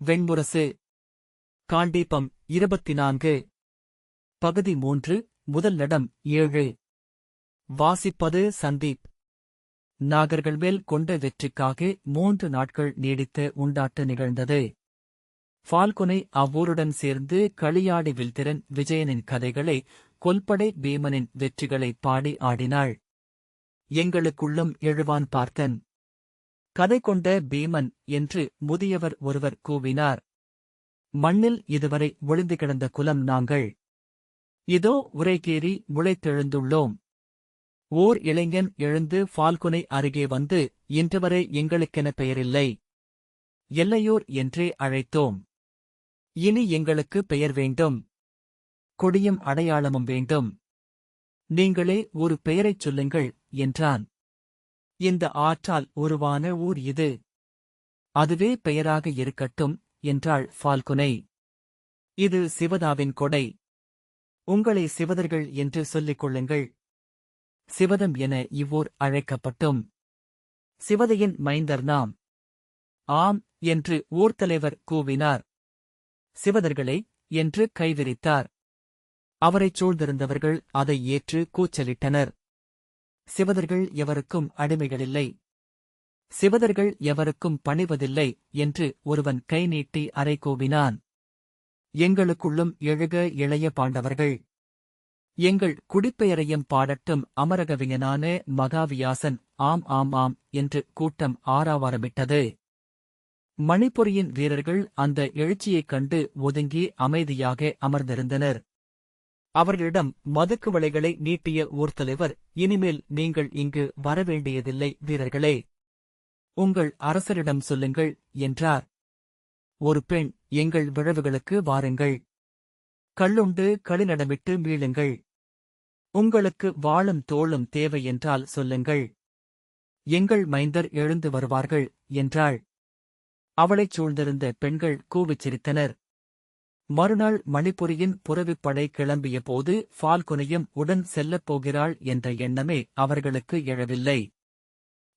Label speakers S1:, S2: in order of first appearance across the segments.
S1: வெண்முரசு. காண்டீபம் 24. பகுதி 3. முதல் நடம் 7. வாசிப்பது சந்தீப். நாகர்கள் மேல் கொண்ட வெற்றிக்காக 3 நாட்கள் நீடித்த உண்டாட்டு நிகழ்ந்தது. ஃபால்குனை அவ்வூருடன் சேர்ந்து களியாடி வில்திறன் விஜயனின் கதைகளை, கொல்படை பீமனின் வெற்றிகளை பாடி ஆடினாள். எங்களுக்குள்ளும் எழுவான் பார்த்தன். கதை கொண்ட பீமன் என்று முதியவர் ஒருவர் கூவினார். மண்ணில் இதுவரை ஒளிந்து கிடந்த குலம் நாங்கள். இதோ உரைகேறி முளைத்தெழுந்துள்ளோம். ஓர் இளைஞன் எழுந்து ஃபால்குனை அருகே வந்து, இன்றுவரை எங்களுக்கென பெயரில்லை. எல்லையூர் என்றே அழைத்தோம். இனி எங்களுக்கு பெயர் வேண்டும். கொடியும் அடையாளமும் வேண்டும். நீங்களே ஒரு பெயரைச் சொல்லுங்கள் என்றான். இந்த ஆற்றால் உருவான ஊர் இது. அதுவே பெயராக இருக்கட்டும் என்றாள் ஃபால்குனை. இது சிவதாவின் கொடை. உங்களை சிவதர்கள் என்று சொல்லிக் கொள்ளுங்கள். சிவதம் என இவ்வூர் அழைக்கப்பட்டும். சிவதையின் மைந்தர் நாம். ஆம் என்று ஊர்த்தலைவர் கூவினார். சிவதர்களே என்று கைவிரித்தார். அவரைச் சூழ்ந்திருந்தவர்கள் அதை ஏற்று கூச்சலிட்டனர். சிவதர்கள் எவருக்கும் அடிமைகளில்லை. சிவதர்கள் எவருக்கும் பணிவதில்லை என்று ஒருவன் கை நீட்டி அறை கூவினான். எங்களுக்குள்ளும் எழுக இளைய பாண்டவர்கள். எங்கள் குடிப்பெயரையும் பாடட்டும் அமரகவிஞனான மகாவியாசன். ஆம் ஆம் ஆம் என்று கூட்டம் ஆரவாரமிட்டது. மணிப்புரியின் வீரர்கள் அந்த எழுச்சியைக் கண்டு ஒதுங்கி அமைதியாக அமர்ந்திருந்தனர். அவர்களிடம் மதுக்கு வளைகளை நீட்டிய ஊர்த்தலைவர், இனிமேல் நீங்கள் இங்கு வரவேண்டியதில்லை வீரர்களே. உங்கள் அரசரிடம் சொல்லுங்கள் என்றார். ஒரு பெண், எங்கள் விழவுகளுக்கு வாருங்கள். கள்ளுண்டு களிநடமிட்டு மீளுங்கள். உங்களுக்கு வாளும் தோளும் தேவை என்றால் சொல்லுங்கள். எங்கள் மைந்தர் எழுந்து வருவார்கள் என்றாள். அவளைச் சூழ்ந்திருந்த பெண்கள் கூவிச் சிரித்தனர். மறுநாள் மணிப்புரியின் புரவிப்படை கிளம்பிய போது ஃபால்குனையும் உடன் செல்லப் போகிறாள் என்ற எண்ணமே அவர்களுக்கு எழவில்லை.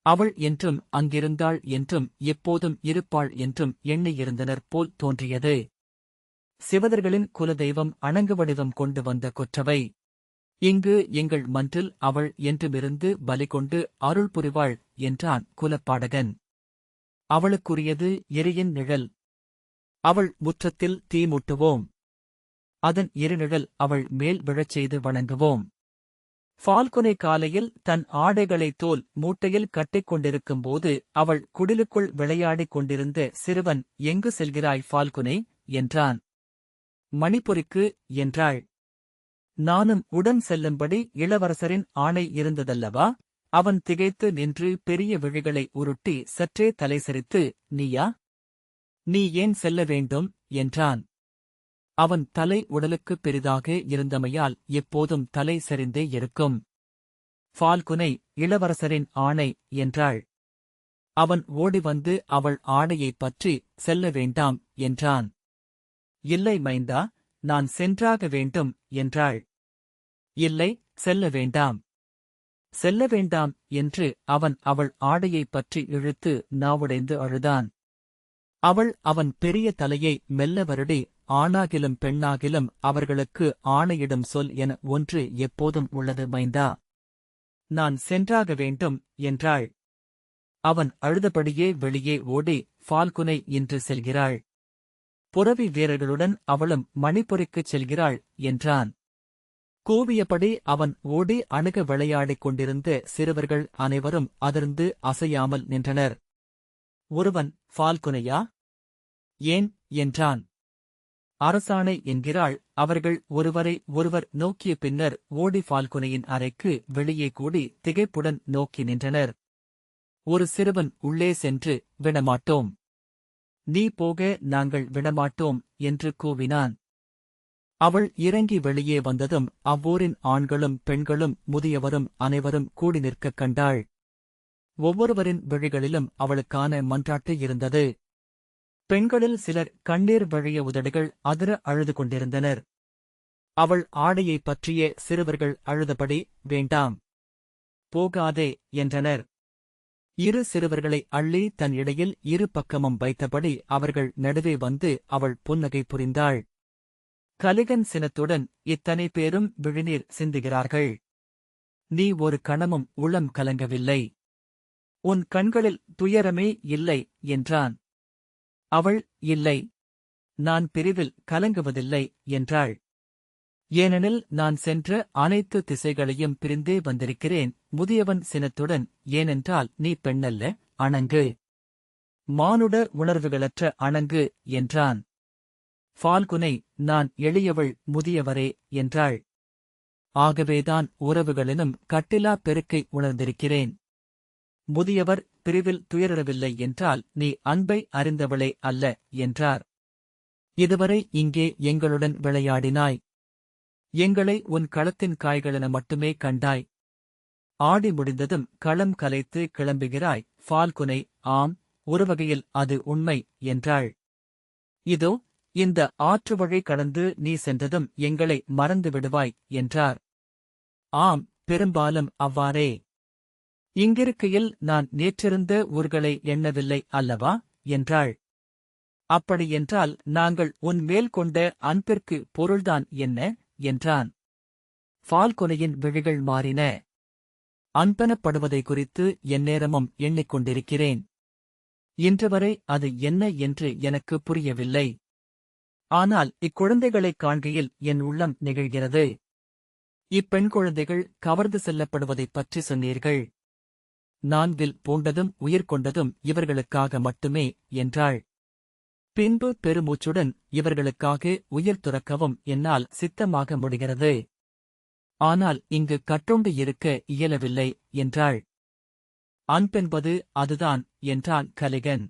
S1: அவள் என்றும் அங்கிருந்தாள் என்றும் எப்போதும் இருப்பாள் என்றும் எண்ணியிருந்தனர் போல் தோன்றியது. சிவதர்களின் குலதெய்வம் அணங்கு வடிவம் கொண்டு வந்த கொற்றவை. இங்கு எங்கள் மன்றில் அவள் என்றுமிருந்து பலி கொண்டு அருள் புரிவாள் என்றான் குலப்பாடகன். அவளுக்குரியது எரியின் நிழல். அவள் முற்றத்தில் தீ மூட்டுவோம். அதன் இருநிழல் அவள் மேல் விழச் செய்து வணங்குவோம். ஃபால்குனை காலையில் தன் ஆடைகளை தோல் மூட்டையில் கட்டிக்கொண்டிருக்கும்போது அவள் குடிலுக்குள் விளையாடிக் கொண்டிருந்த சிறுவன், எங்கு செல்கிறாய் ஃபால்குனை என்றான். மணிப்புரிக்கு என்றாள். நானும் உடன் செல்லும்படி இளவரசரின் ஆணை இருந்ததல்லவா? அவன் திகைத்து நின்று பெரிய விழிகளை உருட்டி சற்றே தலை சரித்து, நீயா? நீ ஏன் செல்ல வேண்டும் என்றான். அவன் தலை உடலுக்கு பெரிதாக இருந்தமையால் எப்போதும் தலை சரிந்தே இருக்கும். ஃபால்குனை, இளவரசரின் ஆணை என்றாள். அவன் ஓடி வந்து அவள் ஆணையைப் பற்றி, செல்ல வேண்டாம் என்றான். இல்லை மைந்தா, நான் சென்றாக வேண்டும் என்றாள். இல்லை, செல்ல வேண்டாம். செல்ல வேண்டாம் என்று அவன் அவள் ஆடையைப் பற்றி இழுத்து நாவுடைந்து அழுதான். அவள் அவன் பெரிய தலையை மெல்ல வருடி, ஆணாகிலும் பெண்ணாகிலும் அவர்களுக்கு ஆணையிடும் சொல் என ஒன்று எப்போதும் உள்ளது மைந்தா. நான் சென்றாக வேண்டும் என்றாள். அவன் அழுதபடியே வெளியே ஓடி, ஃபால்குனை இன்று செல்கிறாள். புரவி வீரர்களுடன் அவளும் மணிப்புரிக்குச் செல்கிறாள் என்றான். கூவியபடி அவன் ஓடி அணுக விளையாடிக் கொண்டிருந்த சிறுவர்கள் அனைவரும் அதிர்ந்து அசையாமல் நின்றனர். ஒருவன், ஃபால்குனையா? ஏன் என்றான். அரசாணை என்கிறாள். அவர்கள் ஒருவரை ஒருவர் நோக்கிய பின்னர் ஓடி ஃபால்குனையின் அறைக்கு வெளியே கூடி திகைப்புடன் நோக்கி நின்றனர். ஒரு சிறுவன் உள்ளே சென்று, விடமாட்டோம். நீ போக நாங்கள் விடமாட்டோம் என்று கூவினான். அவள் இறங்கி வெளியே வந்ததும் அவ்வூரின் ஆண்களும் பெண்களும் முதியவரும் அனைவரும் கூடி நிற்கக் கண்டாள். ஒவ்வொருவரின் விழிகளிலும் அவளுக்கான மன்றாட்டு இருந்தது. பெண்களில் சிலர் கண்ணீர் வழிய உதடுகள் அதிர அழுது கொண்டிருந்தனர். அவள் ஆடையைப் பற்றிய சிறுவர்கள் அழுதபடி, வேண்டாம், போகாதே என்றனர். இரு சிறுவர்களை அள்ளி தன் இடையில் இரு பக்கமும் வைத்தபடி அவர்கள் நடுவே வந்து அவள் புன்னகை புரிந்தாள். கலிகன் சினத்துடன் இத்தனை பேரும் விழிநீர் சிந்துகிறார்கள். நீ ஒரு கணமும் உளம் கலங்கவில்லை. உன் கண்களில் துயரமே இல்லை என்றான். அவள், இல்லை, நான் பிரிவில் கலங்குவதில்லை என்றாள். ஏனெனில் நான் சென்ற அனைத்து திசைகளையும் பிரிந்தே வந்திருக்கிறேன். முதியவன் சினத்துடன், ஏனென்றால் நீ பெண்ணல்ல, அணங்கு, மானுட உணர்வுகளற்ற அணங்கு என்றான். ஃபால்குனை, நான் எளியவள், முதியவரே என்றாள். ஆகவேதான் உறவுகளினும் கட்டிலா பெருக்கை உணர்ந்திருக்கிறேன். முதியவர் பிரிவில் துயரவில்லை என்றால் நீ அன்பை அறிந்தவளே அல்ல என்றார். இதுவரை இங்கே எங்களுடன் விளையாடினாய். எங்களை உன் களத்தின் காய்களென மட்டுமே கண்டாய். ஆடி முடிந்ததும் களம் கலைத்து கிளம்புகிறாய். ஃபால்குனை, ஆம், ஒருவகையில் அது உண்மை என்றாள். இதோ இந்த ஆற்று வழி கடந்து நீ சென்றதும் எங்களை மறந்து விடுவாய் என்றார். ஆம், பெரும்பாலும் அவ்வாறே. இங்கிருக்கையில் நான் நேற்றிருந்த ஊர்களை எண்ணவில்லை அல்லவா என்றாள். அப்படியென்றால் நாங்கள் உன் மேல் கொண்ட அன்பிற்கு பொருள்தான் என்ன என்றான். ஃபால்குனையின் விழிகள் மாறின. அன்பெனப்படுவதை குறித்து எந்நேரமும் எண்ணிக்கொண்டிருக்கிறேன். இன்றுவரை அது என்ன என்று எனக்கு புரியவில்லை. ஆனால் இக்குழந்தைகளைக் காண்கையில் என் உள்ளம் நெகிழ்கிறது. இப்பெண் குழந்தைகள் கவர்ந்து செல்லப்படுவதைப் பற்றி சொன்னீர்கள். நான் வில் பூண்டதும் உயிர் கொண்டதும் இவர்களுக்காக மட்டுமே என்றாள். பின்பு பெருமூச்சுடன், இவர்களுக்காக உயிர் துறக்கவும் என்னால் சித்தமாக முடிகிறது. ஆனால் இங்கு கட்டுண்டு இருக்க இயலவில்லை என்றாள். அன்பென்பது அதுதான் என்றான் கலிகன்.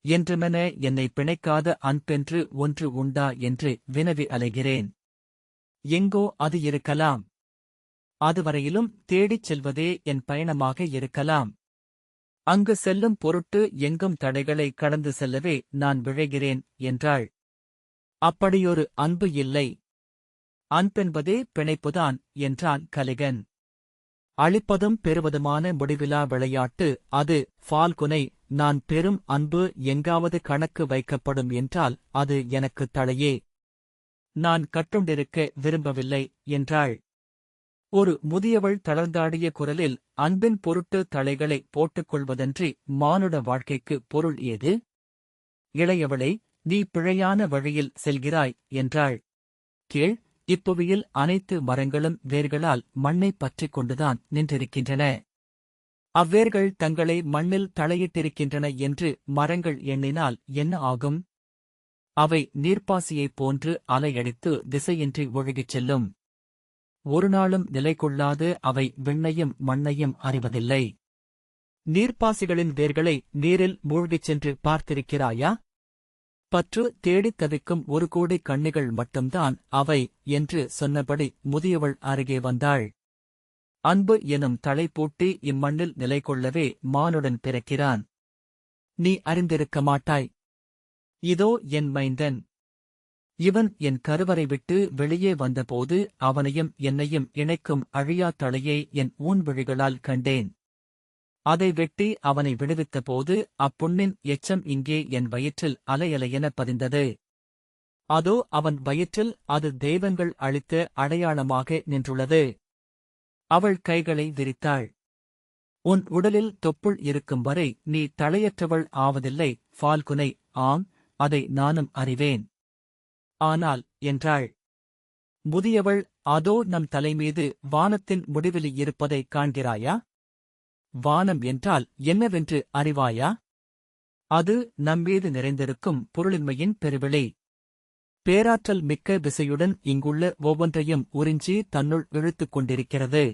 S1: என்றுமென என்னை பிணைக்காத அன்பென்று ஒன்று உண்டா என்று வினவி அலைகிறேன். எங்கோ அது இருக்கலாம். அதுவரையிலும் தேடிச் செல்வதே என் பயணமாக இருக்கலாம். அங்கு செல்லும் பொருட்டு எங்கும் தடைகளை கடந்து செல்லவே நான் விழைகிறேன் என்றாள். அப்படியொரு அன்பு இல்லை. அன்பென்பதே பிணைப்புதான் என்றான் கலிகன். அளிப்பதும் பெறுவதுமான முடிவிலா விளையாட்டு அது. ஃபால்குனை, நான் பெரும் அன்பு எங்காவது கணக்கு வைக்கப்படும் என்றால் அது எனக்கு தலையே. நான் கட்டுண்டிருக்க விரும்பவில்லை என்றாள். ஒரு முதியவள் தளர்ந்தாடிய குரலில், அன்பின் பொருட்டு தலைகளை போட்டுக்கொள்வதன்றி மானுட வாழ்க்கைக்கு பொருள் ஏது? இளையவளே, நீ பிழையான வழியில் செல்கிறாய் என்றாள். கீழ், இப்புவியில் அனைத்து மரங்களும் வேர்களால் மண்ணைப் பற்றிக் கொண்டுதான் நின்றிருக்கின்றன. அவ்வேர்கள் தங்களை மண்ணில் தளையிட்டிருக்கின்றன என்று மரங்கள் எண்ணினால் என்ன ஆகும்? அவை நீர்ப்பாசியைப் போன்று அலையடித்து திசையின்றி ஒழுகிச் செல்லும். ஒருநாளும் நிலை கொள்ளாது அவை விண்ணையும் மண்ணையும் அறிவதில்லை. நீர்ப்பாசிகளின் வேர்களை நீரில் மூழ்கிச் சென்று பார்த்திருக்கிறாயா? பற்று தேடித் தவிக்கும் ஒரு கோடி கண்ணிகள் மட்டும்தான் அவை என்று சொன்னபடி முதியவள் அருகே வந்தாள். அன்பு எனும் தலை பூட்டி இம்மண்ணில் நிலை கொள்ளவே மானுடன் பிறக்கிறான். நீ அறிந்திருக்க மாட்டாய். இதோ என் மைந்தன். இவன் என் கருவறை விட்டு வெளியே வந்தபோது அவனையும் என்னையும் இணைக்கும் அழியா தலையை என் ஊன்விழிகளால் கண்டேன். அதை வெட்டி அவனை விடுவித்தபோது அப்புண்ணின் எச்சம் இங்கே என் வயிற்றில் அலையலையென பதிந்தது. அதோ அவன் வயிற்றில் அது தெய்வங்கள் அளித்த அடையாளமாக நின்றுள்ளது. அவள் கைகளை விரித்தாள். உன் உடலில் தொப்புள் இருக்கும் வரை நீ தலையற்றவள் ஆவதில்லை ஃபால்குனை. ஆம், அதை நானும் அறிவேன். ஆனால் என்றாள். முதியவள், அதோ நம் தலைமீது வானத்தின் முடிவிலி இருப்பதைக் காண்கிறாயா? வானம் என்றால் என்னவென்று அறிவாயா? அது நம்மீது நிறைந்திருக்கும் பொருளின்மையின் பெருவிளை. பேராற்றல் மிக்க விசையுடன் இங்குள்ள ஒவ்வொன்றையும் உறிஞ்சி தன்னுள் இழுத்துக் கொண்டிருக்கிறது.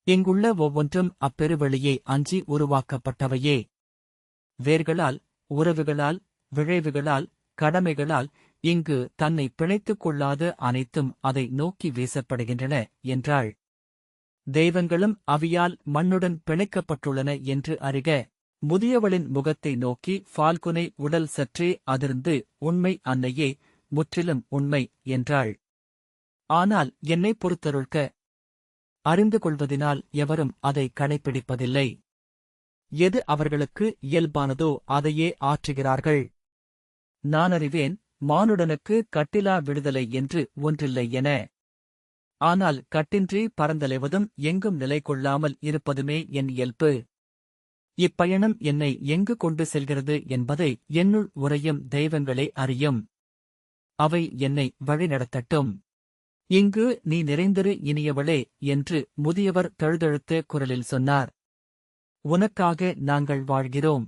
S1: இங்குள்ள ஒவ்வொன்றும் அப்பெருவெளியை அஞ்சி உருவாக்கப்பட்டவையே. வேர்களால், உறவுகளால், விழைவுகளால், கடமைகளால் இங்கு தன்னை பிணைத்துக் கொள்ளாத அனைத்தும் அதை நோக்கி வீசப்படுகின்றன என்றாள். தெய்வங்களும் அவியால் மண்ணுடன் பிணைக்கப்பட்டுள்ளன என்று அறிக. முதியவளின் முகத்தை நோக்கி ஃபால்குனை உடல் சற்றே அதிர்ந்து, உண்மை அன்னையே, முற்றிலும் உண்மை என்றாள். ஆனால் என்னை பொறுத்தருள்க. அறிந்து கொள்வதினால் எவரும் அதை கடைப்பிடிப்பதில்லை. எது அவர்களுக்கு இயல்பானதோ அதையே ஆற்றுகிறார்கள். நானறிவேன், மானுடனுக்கு கட்டிலா விடுதலை என்று ஒன்றில்லை என. ஆனால் கட்டின்றி பறந்தலைவதும் எங்கும் நிலை கொள்ளாமல் இருப்பதுமே என் இயல்பு. இப்பயணம் என்னை எங்கு கொண்டு செல்கிறது என்பதை என்னுள் உறையும் தெய்வங்களே அறியும். அவை என்னை வழிநடத்தட்டும். இங்கு நீ நிறைந்திரு இனியவளே என்று முதியவர் தழுதழுத்த குரலில் சொன்னார். உனக்காக நாங்கள் வாழ்கிறோம்.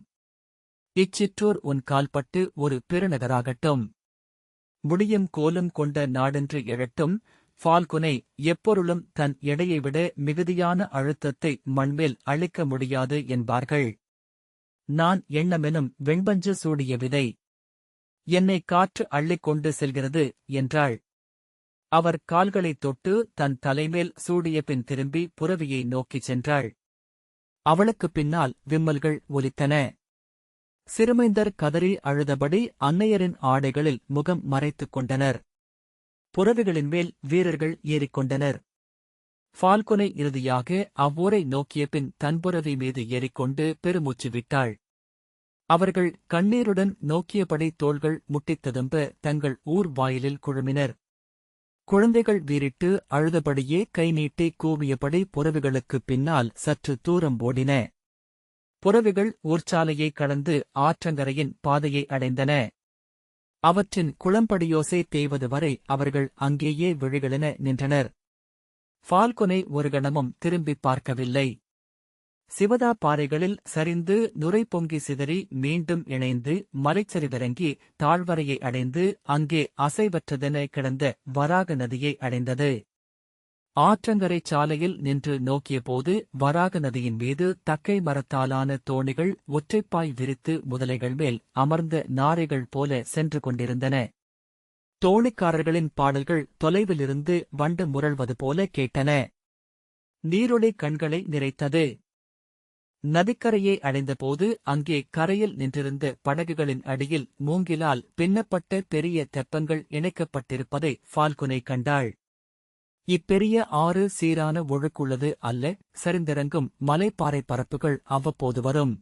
S1: இச்சிற்றூர் உன் கால்பட்டு ஒரு பெருநகராகட்டும். முடியும் கோலும் கொண்ட நாடென்று எழட்டும். ஃபால்குனை எப்பொருளும் தன் எடையை விட மிகுதியான அழுத்தத்தை மண்மேல் அளிக்க முடியாது என்பார்கள். நான் எண்ணமெனும் வெண்பஞ்சு சூடிய விதை. என்னை காற்று அள்ளிக் கொண்டு செல்கிறது என்றாள். அவர் கால்களைத் தொட்டு தன் தலைமேல் சூடிய பின் திரும்பி புரவியை நோக்கிச் சென்றாள். அவளுக்குப் பின்னால் விம்மல்கள் ஒலித்தன. சிறுமைந்தர் கதறி அழுதபடி அன்னையரின் ஆடைகளில் முகம் மறைத்துக் கொண்டனர். புரவிகளின் மேல் வீரர்கள் ஏறிக்கொண்டனர். ஃபால்குனை இறுதியாக அவ்வூரை நோக்கிய பின் தன்புரவி மீது ஏறிக்கொண்டு பெருமூச்சு விட்டாள். அவர்கள் கண்ணீருடன் நோக்கியபடி தோள்கள் முட்டித் ததும்ப தங்கள் ஊர் வாயிலில் குழுமினர். குழந்தைகள் வீறிட்டு அழுதபடியே கை நீட்டி கூவியபடி புரவிகளுக்குப் பின்னால் சற்று தூரம் ஓடின. புரவிகள் ஊர்ச்சாலையை கடந்து ஆற்றங்கரையின் பாதையை அடைந்தன. அவற்றின் குளம்படியோசை தேய்வது வரை அவர்கள் அங்கேயே விழிகளென நின்றனர். ஃபால்குனை ஒரு கணமும் திரும்பிப் பார்க்கவில்லை. சிவதா பாறைகளில் சரிந்து நுரை பொங்கி சிதறி மீண்டும் இணைந்து மலைச்சரிவிறங்கி தாழ்வரையை அடைந்து அங்கே அசைவற்றதென கிடந்த வராக நதியை அடைந்தது. ஆற்றங்கரை சாலையில் நின்று நோக்கியபோது வராக நதியின் மீது தக்கை மரத்தாலான தோணிகள் ஒற்றைப்பாய் விரித்து முதலைகள் மேல் அமர்ந்த நாரைகள் போல சென்று கொண்டிருந்தன. தோணிக்காரர்களின் பாடல்கள் தொலைவிலிருந்து வண்டு முரள்வது போல கேட்டன. நீரொளி கண்களை நிறைத்தது. நதிக்கரையை அடைந்தபோது அங்கே கரையில் நின்றிருந்த படகுகளின் அடியில் மூங்கிலால் பின்னப்பட்ட பெரிய தெப்பங்கள் இணைக்கப்பட்டிருப்பதை ஃபால்குனை கண்டாள். இப்பெரிய ஆறு சீரான ஒழுக்குள்ளது அல்ல. சரிந்திறங்கும் மலைப்பாறை பரப்புகள் அவ்வப்போது வரும்.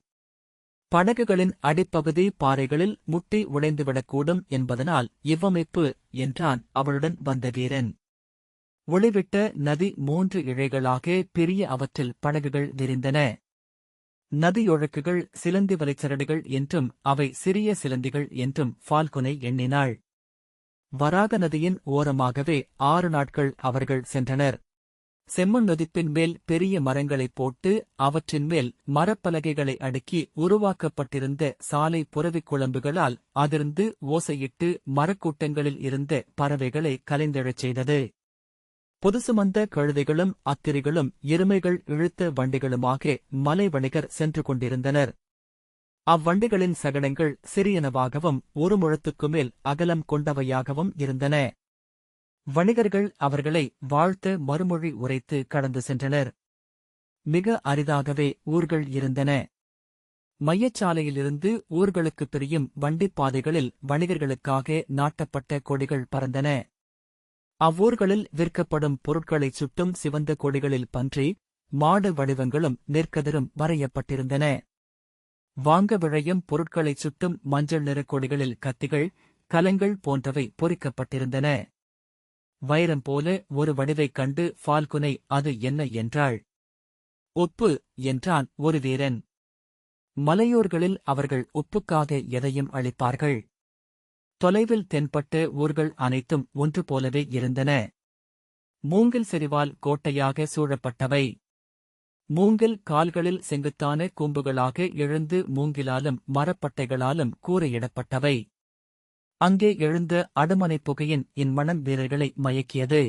S1: படகுகளின் அடிப்பகுதி பாறைகளில் முட்டி உடைந்துவிடக்கூடும் என்பதனால் இவ்வமைப்பு என்றான் அவளுடன் வந்த வீரன். ஒளிவிட்ட நதி 3 இழைகளாக பிரிய அவற்றில் படகுகள் விரிந்தன. நதியொழுக்குகள் சிலந்தி வலைச்சரடுகள் என்றும் அவை சிறிய சிலந்திகள் என்றும் ஃபால்குனை எண்ணினாள். வராக நதியின் ஓரமாகவே 6 நாட்கள் அவர்கள் சென்றனர். செம்மண் நொதிப்பின் மேல் பெரிய மரங்களைப் போட்டு அவற்றின் மேல் மரப்பலகைகளை அடுக்கி உருவாக்கப்பட்டிருந்த சாலை புரவிக் குழம்புகளால் அதிர்ந்து ஓசையிட்டு மரக்கூட்டங்களில் இருந்த பறவைகளை கலைந்தெழச் செய்தது. புதுசுமந்த கழுதைகளும் அத்திரிகளும் எருமைகள் இழுத்த வண்டிகளுமாக மலை வணிகர் சென்று கொண்டிருந்தனர். அவ்வண்டிகளின் சகடங்கள் சிறியனவாகவும் 1 முழத்துக்கு மேல் அகலம் கொண்டவையாகவும் இருந்தன. வணிகர்கள் அவர்களை வாழ்த்த மறுமொழி உரைத்து கடந்து சென்றனர். மிக அரிதாகவே ஊர்கள் இருந்தன. மையச்சாலையிலிருந்து ஊர்களுக்குப் பிரியும் வண்டிப்பாதைகளில் வணிகர்களுக்காக நாட்டப்பட்ட கொடிகள் பறந்தன. அவ்வூர்களில் விற்கப்படும் பொருட்களைச் சுட்டும் சிவந்த கொடிகளில் பன்றி, மாடு வடிவங்களும் நெற்கதிரும் வரையப்பட்டிருந்தன. வாங்க விழையும் பொருட்களைச் சுட்டும் மஞ்சள் நிறக் கொடிகளில் கத்திகள், கலங்கள் போன்றவை பொறிக்கப்பட்டிருந்தன. வைரம் போல ஒரு வடிவைக் கண்டு ஃபால்குனை அது என்ன என்றாள். உப்பு என்றான் ஒரு வீரன். மலையூர்களில் அவர்கள் உப்புக்காக எதையும் அளிப்பார்கள். தொலைவில் தென்பட்ட ஊர்கள் அனைத்தும் ஒன்று போலவே இருந்தன. மூங்கில் செறிவால் கோட்டையாக சூழப்பட்டவை. மூங்கில் கால்களில் செங்குத்தான கூம்புகளாக எழுந்து மூங்கிலாலும் மரப்பட்டைகளாலும் கூரையிடப்பட்டவை. அங்கே எழுந்த அடுமனை புகையின் இன்மணம் வீரர்களை மயக்கியது.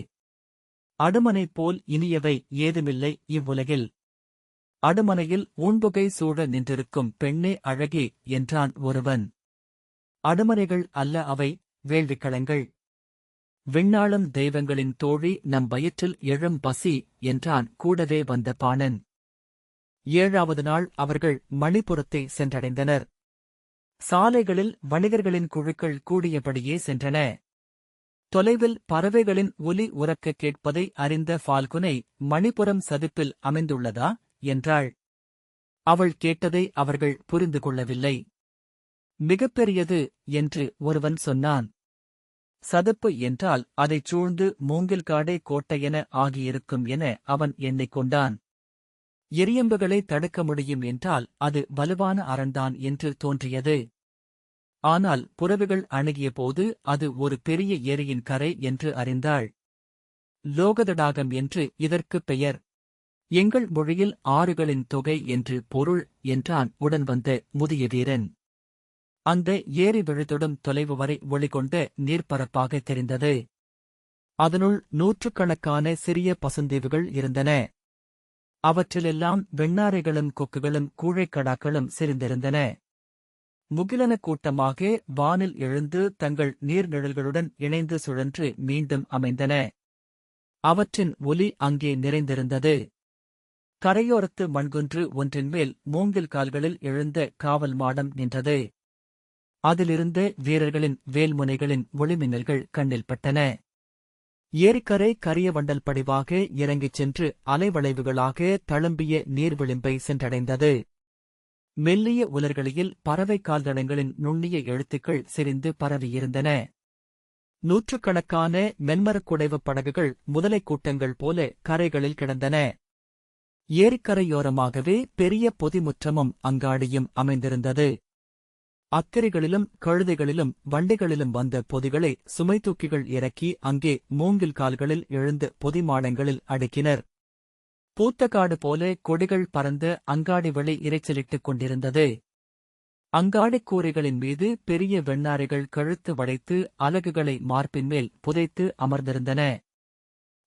S1: அடுமனை போல் இனியவை ஏதுமில்லை இவ்வுலகில். அடுமனையில் ஊன்புகை சூழ நின்றிருக்கும் பெண்ணே அழகே என்றான் ஒருவன். அடுமனைகள் அல்ல அவை, வேள்விக்களங்கள். விண்ணாளும் தெய்வங்களின் தோழி நம் வயிற்றில் எழும் பசி என்றான் கூடவே வந்த பாணன். 7வது நாள் அவர்கள் மணிபுரத்தை சென்றடைந்தனர். சாலைகளில் வணிகர்களின் குழுக்கள் கூடியபடியே சென்றன. தொலைவில் பறவைகளின் ஒலி உரக்க கேட்பதை அறிந்த ஃபால்குனை மணிபுரம் சதுப்பில் அமைந்துள்ளதா என்றாள். அவள் கேட்டதை அவர்கள் புரிந்து கொள்ளவில்லை. மிகப்பெரியது என்று ஒருவன் சொன்னான். சதுப்பு என்றால் அதைச் சூழ்ந்து மூங்கில்காடே கோட்டையென ஆகியிருக்கும் என அவன் எண்ணிக்கொண்டான். எரியம்புகளை தடுக்க முடியும் என்றால் அது வலுவான அரண்தான் என்று தோன்றியது. ஆனால் புறவிகள் அணுகியபோது அது ஒரு பெரிய ஏரியின் கரை என்று அறிந்தாள். லோகதடாகம் என்று இதற்குப் பெயர். எங்கள் மொழியில் ஆறுகளின் தொகை என்று பொருள் என்றான் உடன் வந்த முதிய வீரன். அந்த ஏரி விழுதொடும் தொலைவு வரை ஒளிகொண்ட நீர்ப்பரப்பாக தெரிந்தது. அதனுள் நூற்றுக்கணக்கான சிறிய பசுந்தீவுகள் இருந்தன. அவற்றிலெல்லாம் வெண்ணாரைகளும் கொக்குகளும் கூழைக்கடாக்களும் செறிந்திருந்தன. முகிலன கூட்டமாக வானில் எழுந்து தங்கள் நீர்நிழல்களுடன் இணைந்து சுழன்று மீண்டும் அமைந்தன. அவற்றின் ஒலி அங்கே நிறைந்திருந்தது. கரையோரத்து மண்குன்று ஒன்றின்மேல் மூங்கில் கால்களில் எழுந்த காவல் மாடம் நின்றது. அதிலிருந்த வீரர்களின் வேல்முனைகளின் ஒளிமின்னல்கள் கண்ணில் பட்டன. ஏரிக்கரை கரிய வண்டல் படிவாக இறங்கிச் சென்று அலைவளைவுகளாக தழும்பிய நீர்விளிம்பை சென்றடைந்தது. மெல்லிய உலர்களில் பறவை கால்தடங்களின் நுண்ணிய எழுத்துக்கள் செறிந்து பரவியிருந்தன. நூற்றுக்கணக்கான மென்மரக் குடைவுப் படகுகள் முதலைக் கூட்டங்கள் போல கரைகளில் கிடந்தன. ஏரிக்கரையோரமாகவே பெரிய பொதிமுற்றமும் அங்காடியும் அமைந்திருந்தது. அக்கரைகளிலும் கழுதைகளிலும் வண்டிகளிலும் வந்த பொதிகளை சுமைதூக்கிகள் இறக்கி அங்கே மூங்கில் கால்களில் எழுந்த பொதிமாடங்களில் அடுக்கினர். பூத்தகாடு போல கொடிகள் பறந்த அங்காடி வெளி இரைச்சலிட்டுக் கொண்டிருந்தது. அங்காடிக் கூரைகளின் மீது பெரிய வெண்ணாரைகள் கழுத்து வளைத்து அலகுகளை மார்பின்மேல் புதைத்து அமர்ந்திருந்தன.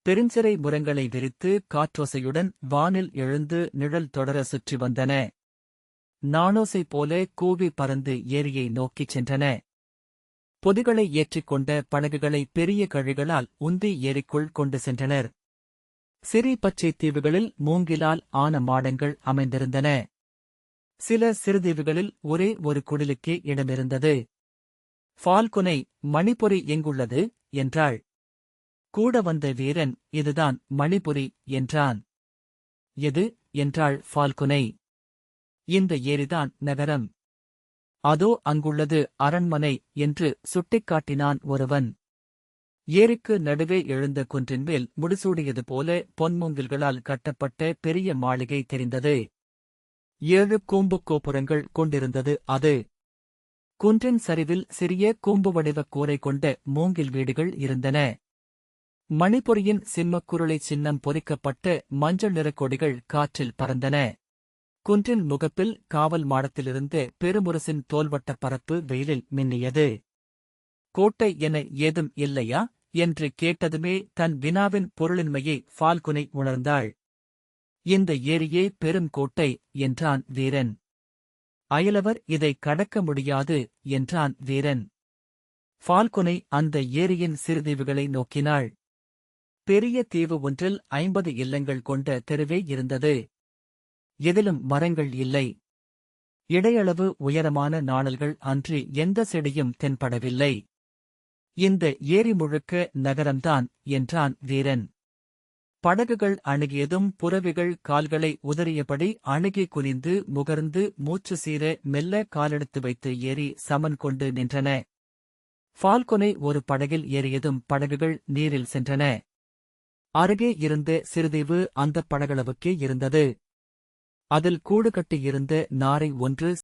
S1: பெருஞ்சிறை முரங்களை விரித்து காற்றோசையுடன் வானில் எழுந்து நிழல் தொடர சுற்றி வந்தன. நாணோசை போல கூவி பறந்து ஏரியை நோக்கிச் சென்றன. பொதிகளை ஏற்றிக்கொண்ட படகுகளை பெரிய கழிகளால் உந்தி ஏரிக்குள் கொண்டு சென்றனர். சிறி பச்சை தீவுகளில் மூங்கிலால் ஆன மாடங்கள் அமைந்திருந்தன. சில சிறுதீவுகளில் ஒரே ஒரு குடிலுக்கே இடமிருந்தது. ஃபால்குனை, மணிபுரி எங்குள்ளது என்றாள். கூட வந்த வீரன், இதுதான் மணிபுரி என்றான். எது என்றாள் ஃபால்குனை. இந்த ஏரிதான் நகரம். அதோ அங்குள்ளது அரண்மனை என்று சுட்டிக்காட்டினான் ஒருவன். ஏரிக்கு நடுவே எழுந்த குன்றின்மேல் முடிசூடியது போல பொன்மூங்கில்களால் கட்டப்பட்ட பெரிய மாளிகை தெரிந்தது. 7 கூம்புக் கோபுரங்கள் கொண்டிருந்தது அது. குன்றின் சரிவில் சிறிய கூம்பு வடிவக் கூரை கொண்ட மூங்கில் வீடுகள் இருந்தன. மணிபுரியின் சிம்மக்குருளை சின்னம் பொறிக்கப்பட்ட மஞ்சள் நிறக் கொடிகள் காற்றில் பறந்தன. குன்றின் முகப்பில் காவல் மாடத்திலிருந்து பெருமுரசின் தோல்வட்டப் பரப்பு வெயிலில் மின்னியது. கோட்டை என ஏதும் இல்லையா என்று கேட்டதுமே தன் வினாவின் பொருளின்மையை ஃபால்குனை உணர்ந்தாள். இந்த ஏரியே பெரும் கோட்டை என்றான் வீரன். அயலவர் இதை கடக்க முடியாது என்றான் வீரன். ஃபால்குனை அந்த ஏரியின் சிறுதீவுகளை நோக்கினாள். பெரிய தீவு ஒன்றில் 50 இல்லங்கள் கொண்ட தெருவே இருந்தது. எதிலும் மரங்கள் இல்லை. இடையளவு உயரமான நாணல்கள் அன்றி எந்த செடியும் தென்படவில்லை. இந்த ஏரி முழுக்க நகரம்தான் என்றான் வீரன். படகுகள் அணுகியதும் புறவிகள் கால்களை உதறியபடி அணுகி குனிந்து முகர்ந்து மூச்சு சீர மெல்ல காலெடுத்து வைத்து ஏறி சமன் கொண்டு நின்றன. ஃபால்குனை ஒரு படகில் ஏறியதும் படகுகள் நீரில் சென்றன. அருகே இருந்த சிறுதீவு அந்தப் படகளவுக்கே இருந்தது. அதில் கூடு கட்டியிருந்த நாரை ஒன்று